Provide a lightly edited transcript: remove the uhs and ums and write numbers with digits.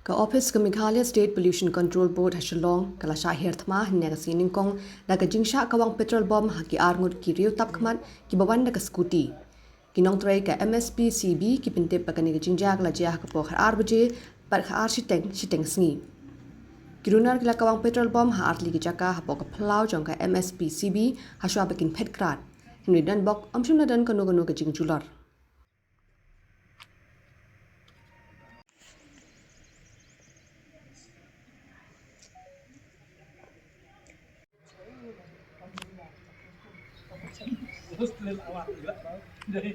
Ka Ophis Meghalaya State Pollution Control Board hasilong kala Shah hiar thma hinne ka sining kong daga jingsha kawang petrol bomb haki arngut ki riu tap khmat ki bawan daga scooty kinong tray ka MSPCB ki pintip pakani ka jingjak la jia ka pokhar arbaje par kha ar shiteng sngi kirunar kila kawang petrol bomb ha artli ki jaka ha pok phlau jong ka MSPCB ha shwa bakin phetkrat hinwi dan bok amshuna dan kanu ka jingjular Terus awak juga tahu. Jadi